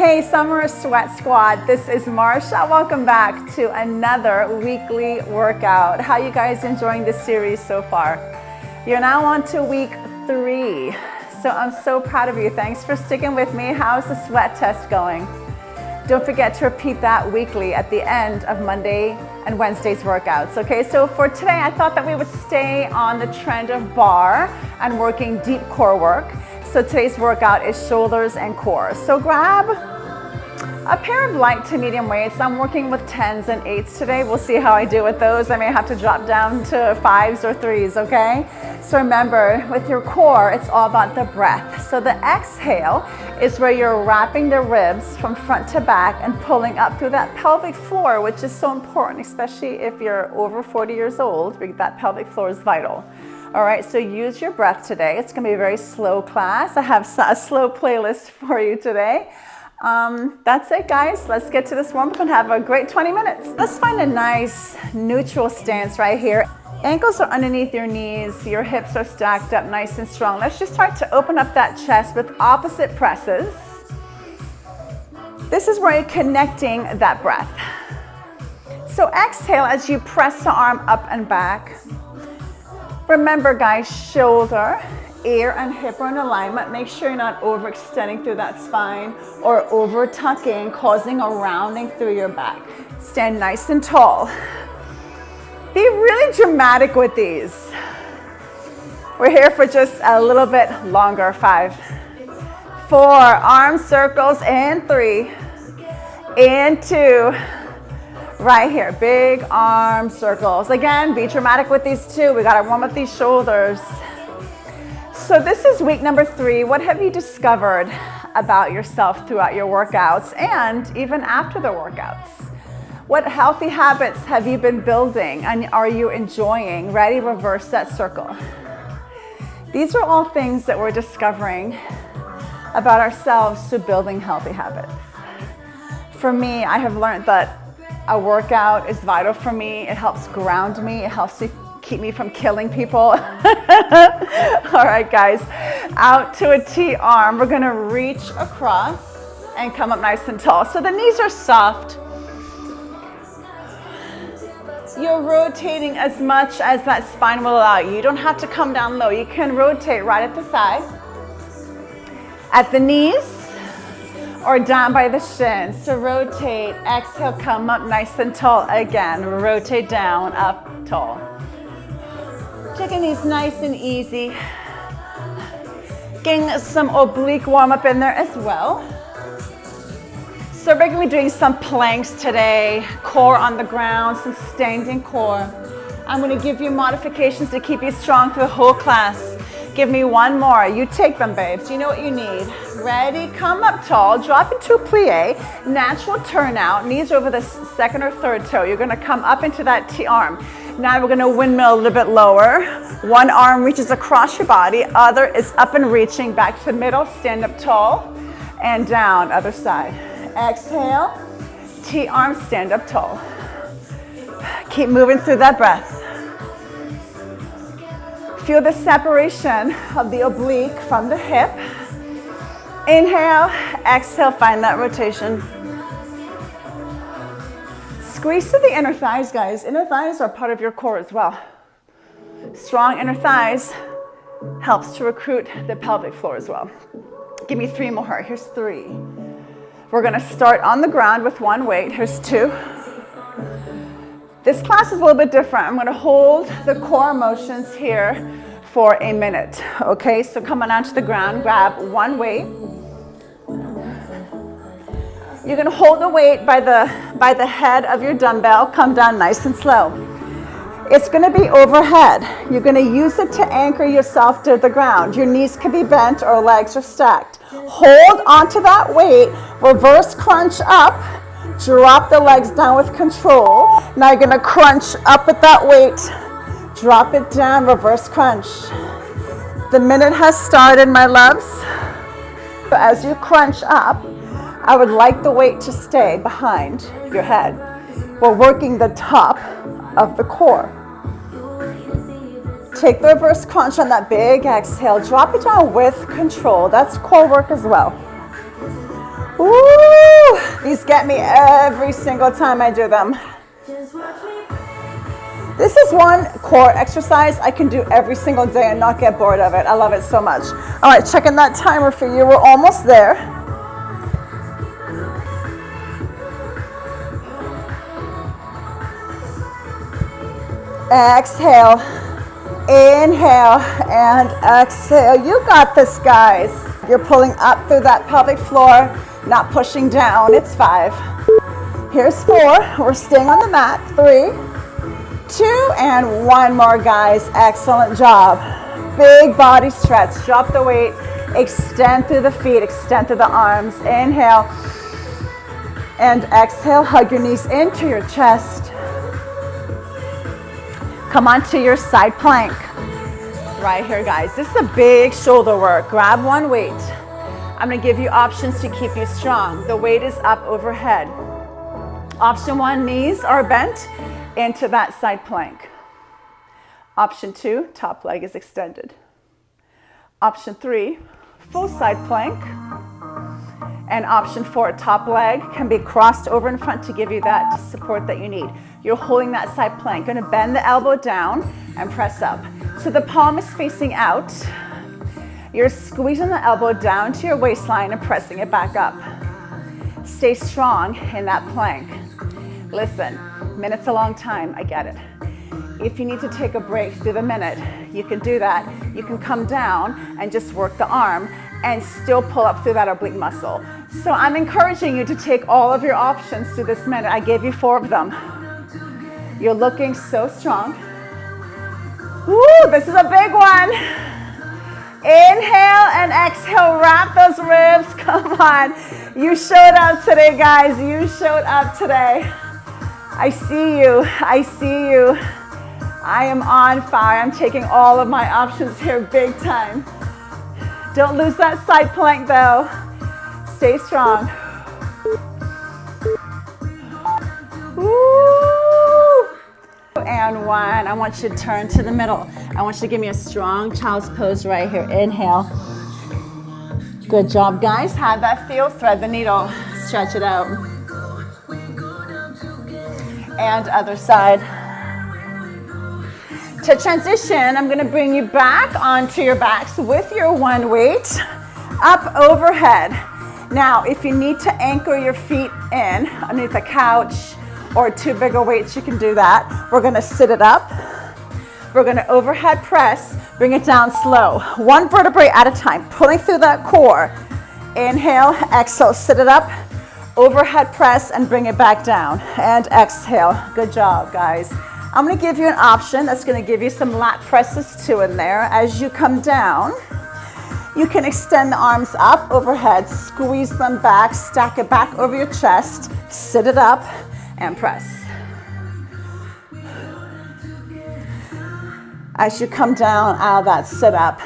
Hey Summer Sweat Squad, this is Marsha. Welcome back to another weekly workout. How you guys enjoying this series so far? You're now on to week 3. So I'm so proud of you. Thanks for sticking with me. How's the sweat test going? Don't forget to repeat that weekly at the end of Monday and Wednesday's workouts. Okay, so for today, I thought that we would stay on the trend of bar and working deep core work. So today's workout is shoulders and core. So grab a pair of light to medium weights. I'm working with 10s and 8s today. We'll see how I do with those. I may have to drop down to 5s or 3s, okay? So remember, with your core, it's all about the breath. So the exhale is where you're wrapping the ribs from front to back and pulling up through that pelvic floor, which is so important, especially if you're over 40 years old, because that pelvic floor is vital. All right, so use your breath today. It's gonna be a very slow class. I have a slow playlist for you today. That's it, guys. Let's get to this warm up and have a great 20 minutes. Let's find a nice neutral stance right here. Ankles are underneath your knees. Your hips are stacked up nice and strong. Let's just start to open up that chest with opposite presses. This is where you're connecting that breath. So exhale as you press the arm up and back. Remember, guys, shoulder, ear, and hip are in alignment. Make sure you're not overextending through that spine or over tucking, causing a rounding through your back. Stand nice and tall. Be really dramatic with these. We're here for just a little bit longer. 5, 4, arm circles, and 3, and 2. Right here, big arm circles. Again, be dramatic with these too. We gotta warm up these shoulders. So this is week number 3. What have you discovered about yourself throughout your workouts and even after the workouts? What healthy habits have you been building and are you enjoying? Ready, reverse that circle. These are all things that we're discovering about ourselves through building healthy habits. For me, I have learned that a workout is vital for me. It helps ground me. It helps to keep me from killing people. All right, guys, out to a T arm. We're gonna reach across and come up nice and tall. So the knees are soft. You're rotating as much as that spine will allow you. You don't have to come down low. You can rotate right at the side, at the knees, or down by the shins. So rotate, exhale, come up nice and tall again. Rotate down, up, tall. Taking these nice and easy. Getting some oblique warm up in there as well. So we're gonna be doing some planks today, core on the ground, some standing core. I'm gonna give you modifications to keep you strong through the whole class. Give me one more. You take them, babes. You know what you need. Ready? Come up tall. Drop into a plie. Natural turnout. Knees over the second or third toe. You're going to come up into that T arm. Now we're going to windmill a little bit lower. One arm reaches across your body. Other is up and reaching back to the middle. Stand up tall and down. Other side. Exhale. T arm. Stand up tall. Keep moving through that breath. Feel the separation of the oblique from the hip. Inhale, exhale, find that rotation. Squeeze to the inner thighs, guys. Inner thighs are part of your core as well. Strong inner thighs helps to recruit the pelvic floor as well. Give me 3 more. Here's 3. We're gonna start on the ground with one weight. Here's 2. This class is a little bit different. I'm gonna hold the core motions here for a minute. Okay, so come on onto the ground, grab one weight. You're gonna hold the weight by the head of your dumbbell, come down nice and slow. It's gonna be overhead. You're gonna use it to anchor yourself to the ground. Your knees can be bent or legs are stacked. Hold onto that weight, reverse crunch up, drop the legs down with control. Now you're gonna crunch up with that weight. Drop it down, reverse crunch. The minute has started, my loves. So as you crunch up, I would like the weight to stay behind your head. We're working the top of the core. Take the reverse crunch on that big exhale. Drop it down with control. That's core work as well. Woo! These get me every single time I do them. This is one core exercise I can do every single day and not get bored of it. I love it so much. All right, checking that timer for you. We're almost there. Exhale, inhale, and exhale. You got this, guys. You're pulling up through that pelvic floor, not pushing down. It's 5. Here's 4. We're staying on the mat. 3, 2, and 1 more, guys. Excellent job. Big body stretch. Drop the weight. Extend through the feet. Extend through the arms. Inhale. And exhale. Hug your knees into your chest. Come onto your side plank. Right here, guys. This is a big shoulder work. Grab one weight. I'm going to give you options to keep you strong. The weight is up overhead. Option 1, knees are bent into that side plank. Option 2, top leg is extended. Option 3, full side plank. And option 4, top leg can be crossed over in front to give you that support that you need. You're holding that side plank. Going to bend the elbow down and press up. So the palm is facing out. You're squeezing the elbow down to your waistline and pressing it back up. Stay strong in that plank. Listen, minute's a long time, I get it. If you need to take a break through the minute, you can do that. You can come down and just work the arm and still pull up through that oblique muscle. So I'm encouraging you to take all of your options through this minute. I gave you 4 of them. You're looking so strong. Woo, this is a big one. Inhale and exhale, wrap those ribs. Come on. You showed up today, guys. You showed up today. I see you. I see you. I am on fire. I'm taking all of my options here big time. Don't lose that side plank though. Stay strong. Woo. And 1. I want you to turn to the middle. I want you to give me a strong child's pose right here. Inhale. Good job, guys. How'd that feel? Thread the needle. Stretch it out. And other side. To transition, I'm going to bring you back onto your backs with your one weight up overhead. Now, if you need to anchor your feet in underneath a couch or 2 bigger weights, you can do that. We're going to sit it up. We're going to overhead press, bring it down slow. 1 vertebrae at a time, pulling through that core. Inhale, exhale, sit it up. Overhead press and bring it back down. And exhale. Good job, guys. I'm going to give you an option that's going to give you some lat presses too in there. As you come down, you can extend the arms up overhead, squeeze them back, stack it back over your chest, sit it up, and press. As you come down out of that sit up,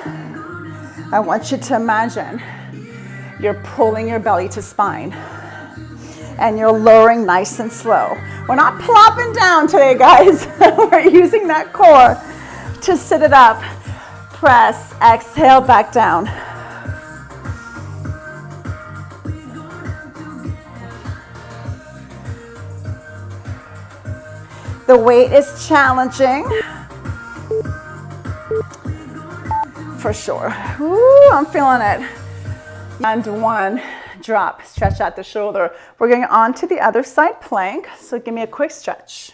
I want you to imagine you're pulling your belly to spine. And you're lowering nice and slow. We're not plopping down today, guys. We're using that core to sit it up. Press, exhale, back down. The weight is challenging. For sure. Ooh, I'm feeling it. And 1. Drop, stretch out the shoulder. We're going on to the other side plank, so give me a quick stretch.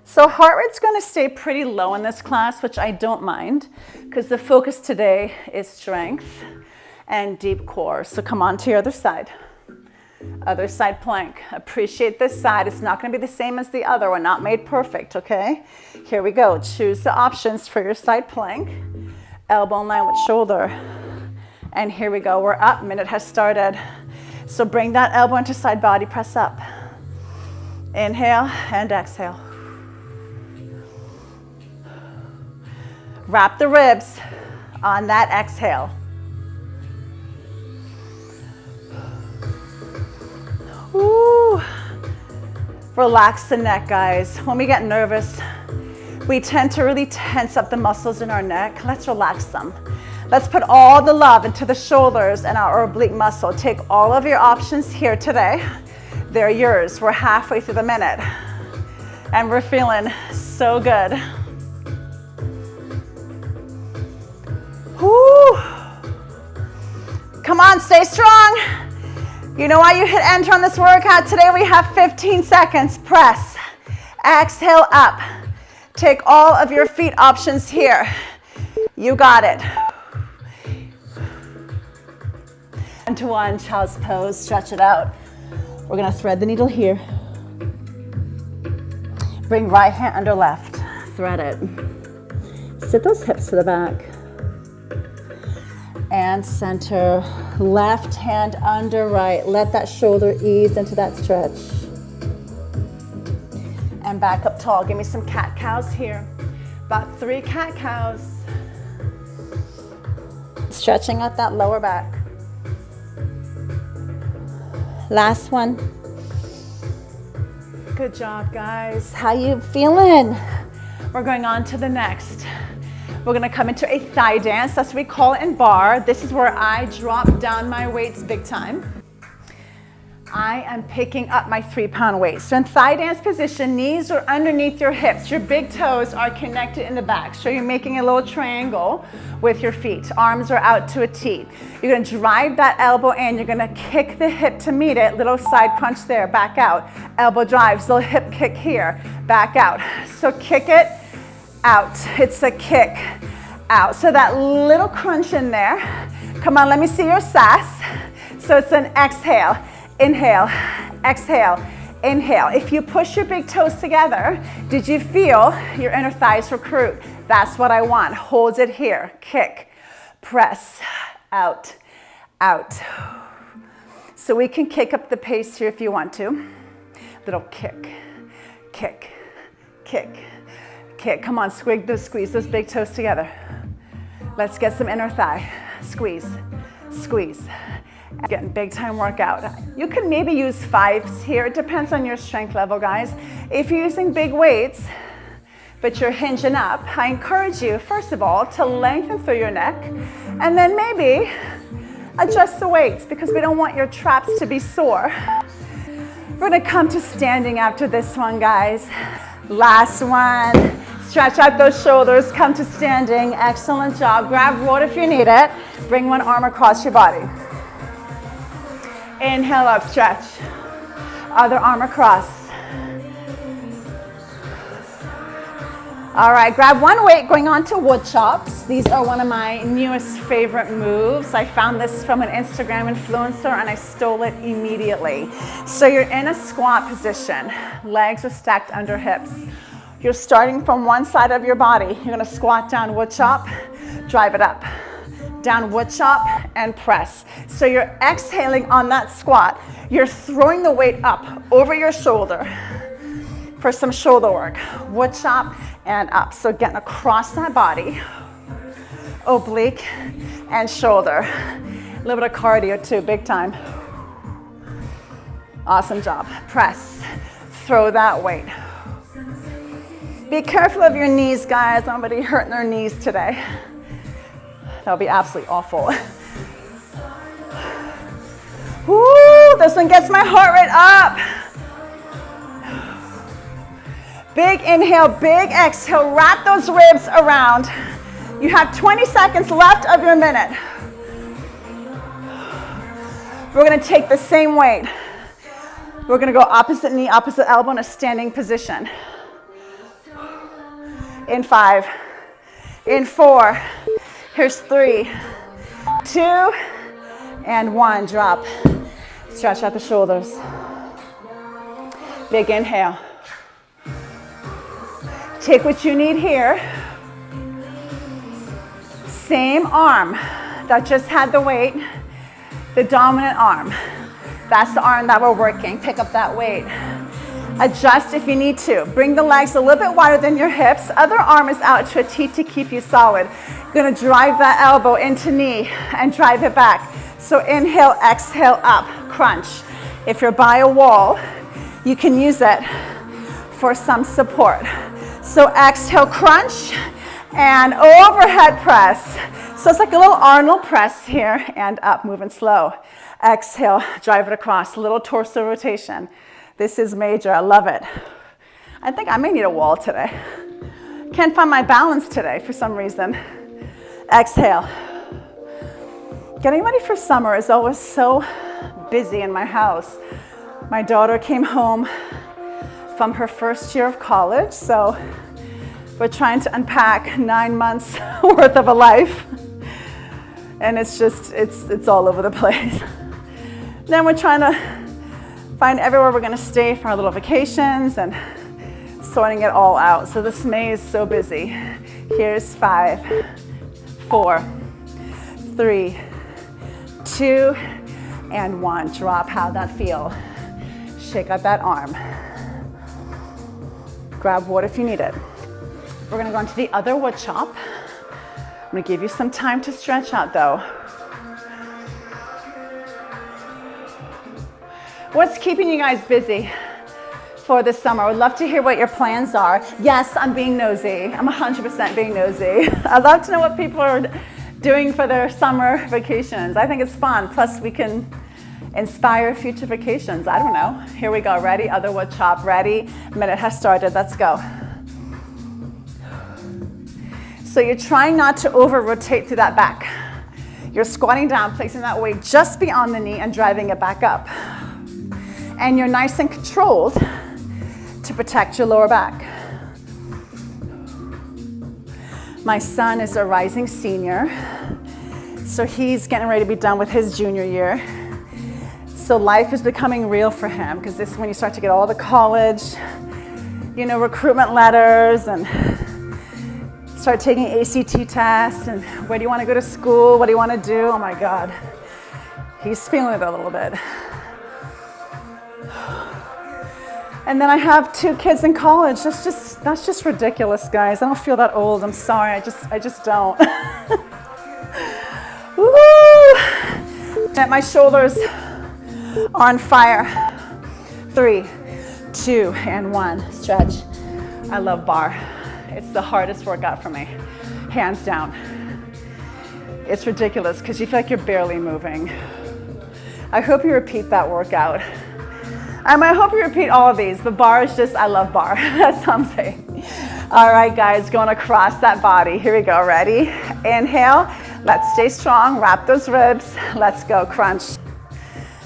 So heart rate's going to stay pretty low in this class, which I don't mind, because the focus today is strength and deep core. So come on to your other side. Other side plank. Appreciate this side. It's not going to be the same as the other. We're not made perfect, okay? Here we go. Choose the options for your side plank. Elbow in line with shoulder. And here we go, we're up, minute has started. So bring that elbow into side body, press up. Inhale and exhale. Wrap the ribs on that exhale. Woo. Relax the neck, guys. When we get nervous, we tend to really tense up the muscles in our neck. Let's relax them. Let's put all the love into the shoulders and our oblique muscle. Take all of your options here today. They're yours. We're halfway through the minute, and we're feeling so good. Whoo. Come on, stay strong. You know why you hit enter on this workout? Today we have 15 seconds. Press, exhale up. Take all of your feet options here. You got it. 1 to 1, child's pose, stretch it out. We're gonna thread the needle here. Bring right hand under left, thread it. Sit those hips to the back. And center, left hand under right. Let that shoulder ease into that stretch. And back up tall. Give me some cat cows here. About 3 cat cows. Stretching out that lower back. Last one. Good job, guys. How you feeling? We're going on to the next. We're gonna come into a thigh dance. That's what we call it in bar. This is where I drop down my weights big time. I am picking up my 3-pound weight. So in thigh dance position, knees are underneath your hips. Your big toes are connected in the back. So you're making a little triangle with your feet. Arms are out to a T. You're gonna drive that elbow in. You're gonna kick the hip to meet it. Little side crunch there, back out. Elbow drives, little hip kick here, back out. So kick it out. It's a kick out. So that little crunch in there. Come on, let me see your sass. So it's an exhale. Inhale, exhale, inhale. If you push your big toes together, did you feel your inner thighs recruit? That's what I want. Hold it here. Kick, press, out, out. So we can kick up the pace here if you want to. Little kick, kick, kick, kick. Come on, squeeze those big toes together. Let's get some inner thigh. Squeeze, squeeze. Getting big time workout. You can maybe use 5s here. It depends on your strength level, guys. If you're using big weights, but you're hinging up, I encourage you, first of all, to lengthen through your neck, and then maybe adjust the weights because we don't want your traps to be sore. We're gonna come to standing after this one, guys. Last one. Stretch out those shoulders, come to standing. Excellent job. Grab water if you need it. Bring one arm across your body. Inhale up, stretch. Other arm across. All right, grab one weight, going on to wood chops. These are one of my newest favorite moves. I found this from an Instagram influencer and I stole it immediately. So you're in a squat position. Legs are stacked under hips. You're starting from one side of your body. You're gonna squat down, wood chop, drive it up. Down, wood chop, and press. So you're exhaling on that squat. You're throwing the weight up over your shoulder for some shoulder work. Wood chop and up. So getting across that body, oblique and shoulder. A little bit of cardio too, big time. Awesome job. Press, throw that weight. Be careful of your knees, guys. Nobody hurting their knees today. That would be absolutely awful. Woo, this one gets my heart rate up. Big inhale, big exhale. Wrap those ribs around. You have 20 seconds left of your minute. We're gonna take the same weight. We're gonna go opposite knee, opposite elbow in a standing position. In 5, in 4, here's 3, 2, and 1. Drop. Stretch out the shoulders. Big inhale. Take what you need here. Same arm that just had the weight, the dominant arm. That's the arm that we're working. Pick up that weight. Adjust if you need to. Bring the legs a little bit wider than your hips. Other arm is out to a T to keep you solid. You're gonna drive that elbow into knee and drive it back. So inhale, exhale, up, crunch. If you're by a wall, you can use it for some support. So exhale, crunch, and overhead press. So it's like a little Arnold press here and up, moving slow. Exhale, drive it across, little torso rotation. This is major, I love it. I think I may need a wall today. Can't find my balance today for some reason. Exhale. Getting ready for summer is always so busy in my house. My daughter came home from her first year of college, so we're trying to unpack 9 months worth of a life. And it's just, it's all over the place. Then we're trying to find everywhere we're gonna stay for our little vacations and sorting it all out. So this May is so busy. Here's 5, 4, 3, 2, and 1. Drop. How'd that feel? Shake out that arm. Grab water if you need it. We're gonna go into the other wood chop. I'm gonna give you some time to stretch out though. What's keeping you guys busy for this summer? I would love to hear what your plans are. Yes, I'm being nosy. I'm 100% being nosy. I'd love to know what people are doing for their summer vacations. I think it's fun. Plus we can inspire future vacations. I don't know. Here we go. Ready? Other wood chop. Ready? Minute has started. Let's go. So you're trying not to over rotate through that back. You're squatting down, placing that weight just beyond the knee and driving it back up. And you're nice and controlled to protect your lower back. My son is a rising senior, so he's getting ready to be done with his junior year. So life is becoming real for him because this is when you start to get all the college, recruitment letters and start taking ACT tests and where do you want to go to school? What do you want to do? Oh my God. He's feeling it a little bit. And then I have 2 kids in college. That's just ridiculous, guys. I don't feel that old. I'm sorry. I just don't. Woo! My shoulders are on fire. 3, 2, and 1. Stretch. I love bar. It's the hardest workout for me, hands down. It's ridiculous because you feel like you're barely moving. I hope you repeat that workout. I hope you repeat all of these, but bar is just, I love bar. That's what I'm saying. All right, guys, going across that body. Here we go, ready? Inhale, let's stay strong, wrap those ribs. Let's go, crunch.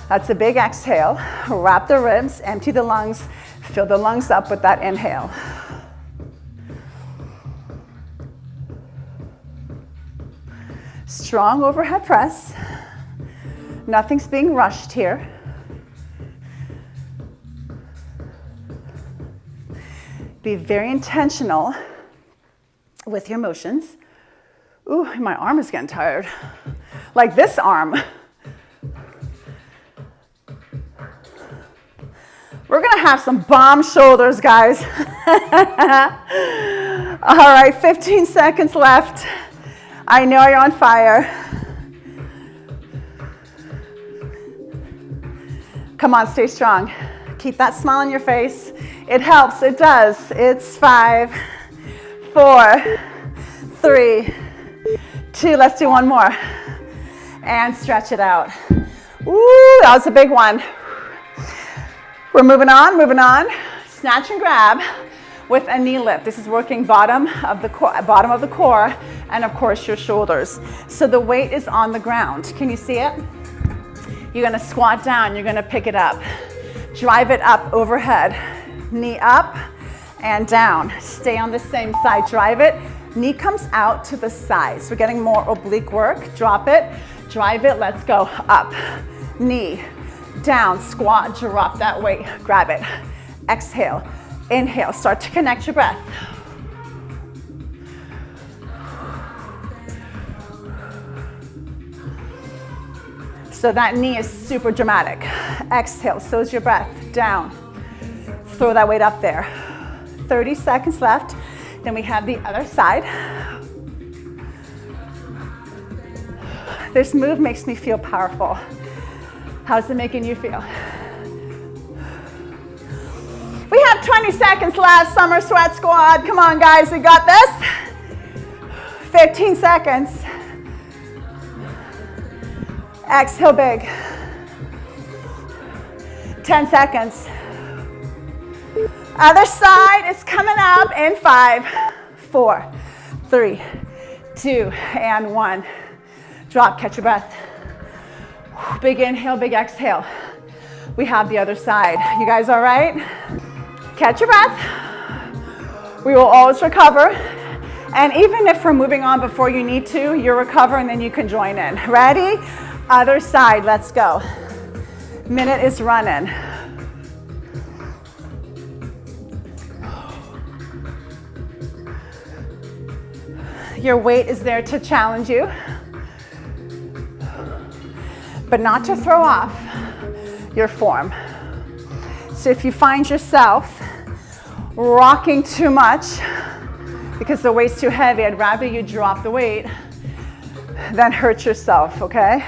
That's a big exhale. Wrap the ribs, empty the lungs, fill the lungs up with that inhale. Strong overhead press. Nothing's being rushed here. Be very intentional with your motions. Ooh, my arm is getting tired. Like this arm. We're gonna have some bomb shoulders, guys. All right, 15 seconds left. I know you're on fire. Come on, stay strong. Keep that smile on your face. It helps, it does. It's 5, 4, 3, 2. Let's do one more. And stretch it out. Ooh, that was a big one. We're moving on. Snatch and grab with a knee lift. This is working bottom of the core, and of course your shoulders. So the weight is on the ground. Can you see it? You're gonna squat down, you're gonna pick it up. Drive it up overhead. Knee up and down. Stay on the same side, drive it. Knee comes out to the side. So we're getting more oblique work. Drop it, drive it, let's go. Up, knee, down, squat, drop that weight, grab it. Exhale, inhale, start to connect your breath. So that knee is super dramatic. Exhale, so is your breath, down. Throw that weight up there. 30 seconds left. Then we have the other side. This move makes me feel powerful. How's it making you feel? We have 20 seconds left, Summer Sweat Squad. Come on, guys, we got this. 15 seconds. Exhale big. 10 seconds. Other side is coming up in 5, 4, 3, 2, and 1. Drop, catch your breath. Big inhale, big exhale. We have the other side. You guys all right? Catch your breath. We will always recover. And even if we're moving on before you need to, you'll recover and then you can join in. Ready? Other side, let's go. Minute is running. Your weight is there to challenge you, but not to throw off your form. So if you find yourself rocking too much because the weight's too heavy, I'd rather you drop the weight than hurt yourself, okay?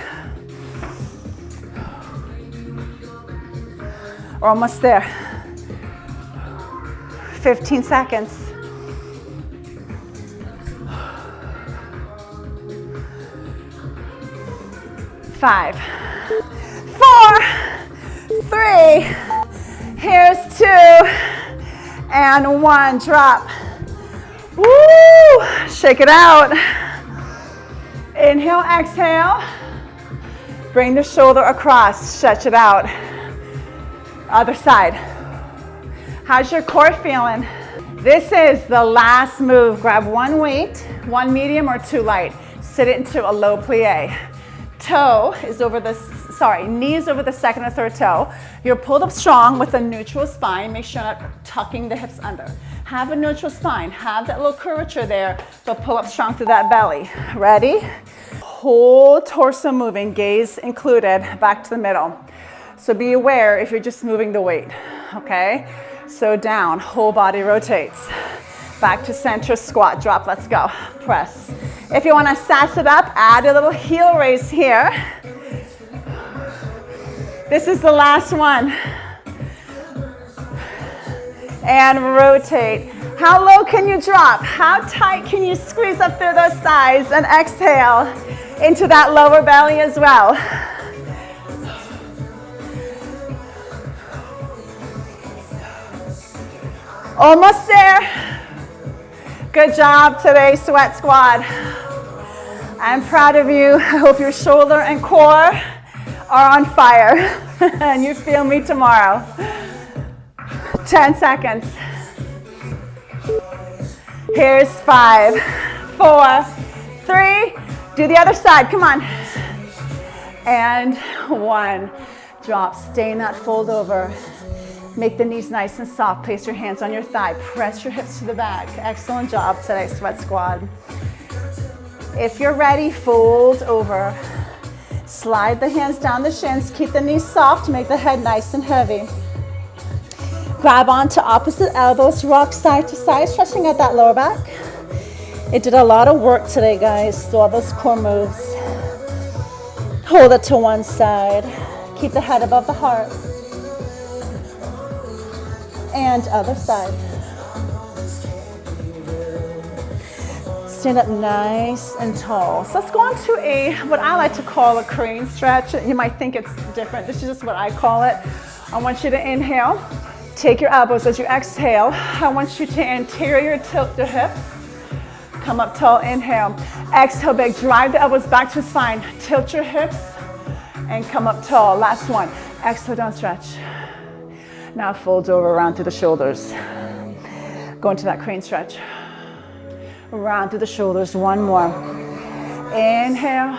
We're almost there. 15 seconds. 5, 4, 3, here's 2, and 1, drop. Woo! Shake it out. Inhale, exhale. Bring the shoulder across, stretch it out. Other side. How's your core feeling? This is the last move. Grab one weight, one medium or two light. Sit it into a low plie. Toe is over the, knee is over the second or third toe. You're pulled up strong with a neutral spine. Make sure you're not tucking the hips under. Have a neutral spine. Have that little curvature there, but pull up strong through that belly. Ready? Whole torso moving, gaze included, back to the middle. So be aware if you're just moving the weight, okay? So down, whole body rotates. Back to center, squat, drop, let's go. Press. If you want to sass it up, add a little heel raise here. This is the last one. And rotate. How low can you drop? How tight can you squeeze up through those thighs? And exhale into that lower belly as well. Almost there. Good job today, Sweat Squad. I'm proud of you. I hope your shoulder and core are on fire and you feel me tomorrow. 10 seconds. Here's 5, 4, 3. Do the other side, come on. And 1. Drop, stay in that fold over. Make the knees nice and soft. Place your hands on your thigh. Press your hips to the back. Excellent job today, Sweat Squad. If you're ready, fold over. Slide the hands down the shins. Keep the knees soft. Make the head nice and heavy. Grab onto opposite elbows. Rock side to side, stretching out that lower back. It did a lot of work today, guys. Do all those core moves. Hold it to one side. Keep the head above the heart. And other side. Stand up nice and tall. So let's go on to what I like to call a crane stretch. You might think it's different. This is just what I call it. I want you to inhale. Take your elbows as you exhale. I want you to anterior tilt your hips. Come up tall, inhale. Exhale big, drive the elbows back to the spine. Tilt your hips and come up tall. Last one. Exhale, down stretch. Now fold over around through the shoulders. Go into that crane stretch. Round through the shoulders, one more. Inhale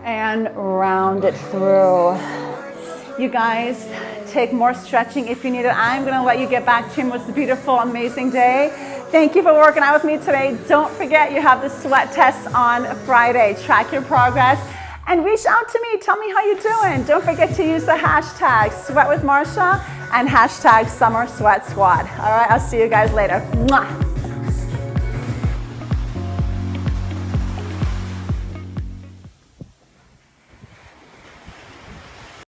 and round it through. You guys, take more stretching if you need it. I'm gonna let you get back to your most beautiful, amazing day. Thank you for working out with me today. Don't forget you have the sweat test on Friday. Track your progress and reach out to me. Tell me how you're doing. Don't forget to use the hashtag Sweat with Marsha and hashtag Summer Sweat Squad. All right, I'll see you guys later. Mwah.